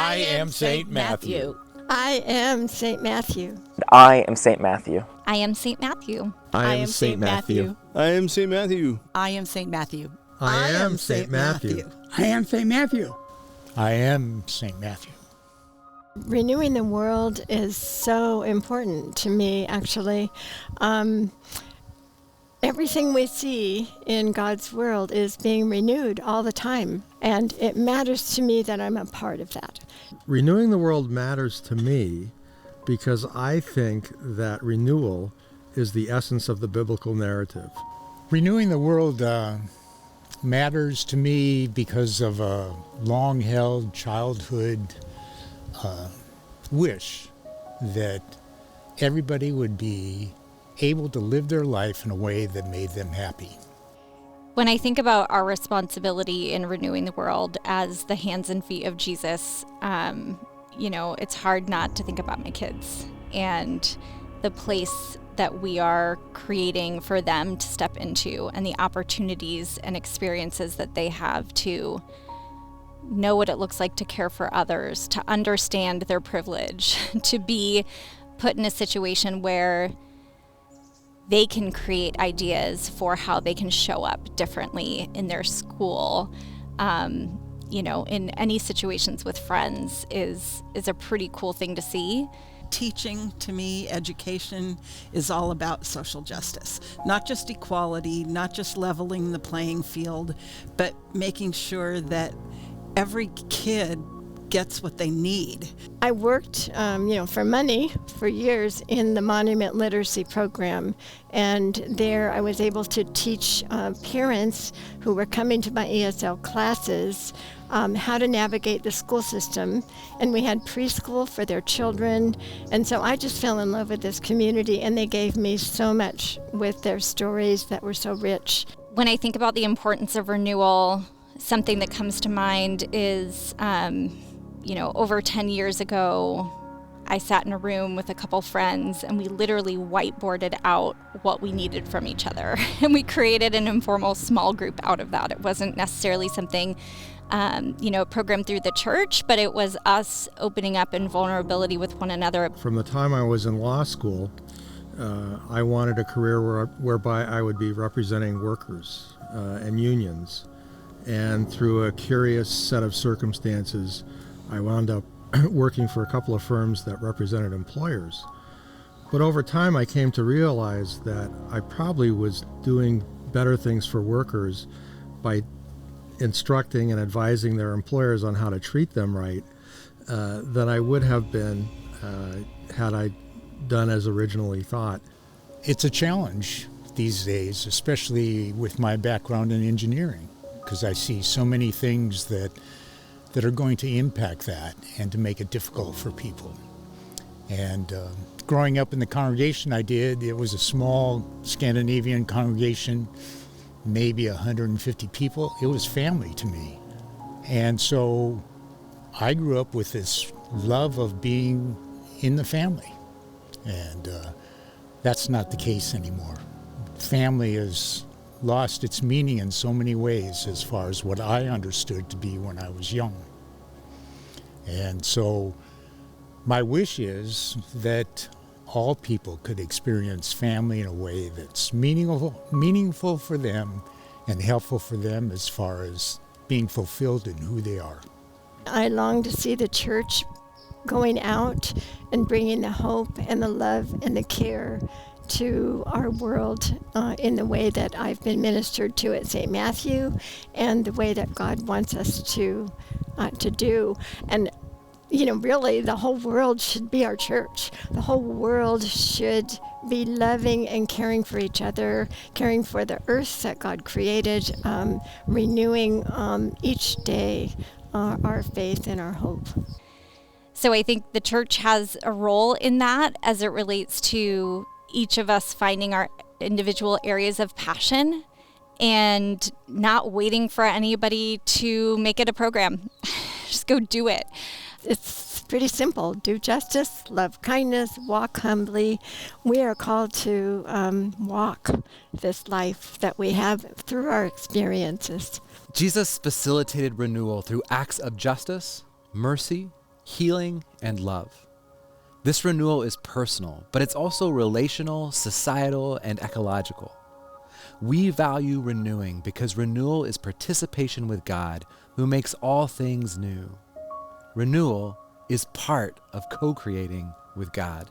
I am Saint Matthew. I am Saint Matthew. I am Saint Matthew. I am Saint Matthew. I am Saint Matthew. I am Saint Matthew. I am Saint Matthew. I am Saint Matthew. I am Saint Matthew. I am Saint Matthew. Renewing the world is so important to me, actually. Everything we see in God's world is being renewed all the time, and it matters to me that I'm a part of that. Renewing the world matters to me because I think that renewal is the essence of the biblical narrative. Renewing the world matters to me because of a long-held childhood wish that everybody would be able to live their life in a way that made them happy. When I think about our responsibility in renewing the world as the hands and feet of Jesus, it's hard not to think about my kids and the place that we are creating for them to step into and the opportunities and experiences that they have to know what it looks like to care for others, to understand their privilege, to be put in a situation where they can create ideas for how they can show up differently in their school, in any situations with friends is a pretty cool thing to see. Teaching, to me, education is all about social justice. Not just equality, not just leveling the playing field, but making sure that every kid gets what they need. I worked, for money for years in the Monument Literacy Program, and there I was able to teach parents who were coming to my ESL classes how to navigate the school system, and we had preschool for their children, and so I just fell in love with this community, and they gave me so much with their stories that were so rich. When I think about the importance of renewal, something that comes to mind is over 10 years ago, I sat in a room with a couple friends and we literally whiteboarded out what we needed from each other. And we created an informal small group out of that. It wasn't necessarily something, programmed through the church, but it was us opening up in vulnerability with one another. From the time I was in law school, I wanted a career whereby I would be representing workers and unions. And through a curious set of circumstances, I wound up working for a couple of firms that represented employers. But over time, I came to realize that I probably was doing better things for workers by instructing and advising their employers on how to treat them right than I would have been had I done as originally thought. It's a challenge these days, especially with my background in engineering, because I see so many things that are going to impact that and to make it difficult for people. And growing up in the congregation I did, it was a small Scandinavian congregation, maybe 150 people. It was family to me. And so I grew up with this love of being in the family. And that's not the case anymore. Family has lost its meaning in so many ways as far as what I understood to be when I was young. And so my wish is that all people could experience family in a way that's meaningful for them and helpful for them as far as being fulfilled in who they are. I long to see the church going out and bringing the hope and the love and the care to our world in the way that I've been ministered to at St. Matthew and the way that God wants us to do. And, really the whole world should be our church. The whole world should be loving and caring for each other, caring for the earth that God created, renewing each day our faith and our hope. So I think the church has a role in that as it relates to each of us finding our individual areas of passion and not waiting for anybody to make it a program. Just go do it. It's pretty simple. Do justice, love kindness, walk humbly. We are called to walk this life that we have through our experiences. Jesus facilitated renewal through acts of justice, mercy, healing, and love. This renewal is personal, but it's also relational, societal, and ecological. We value renewing because renewal is participation with God, who makes all things new. Renewal is part of co-creating with God.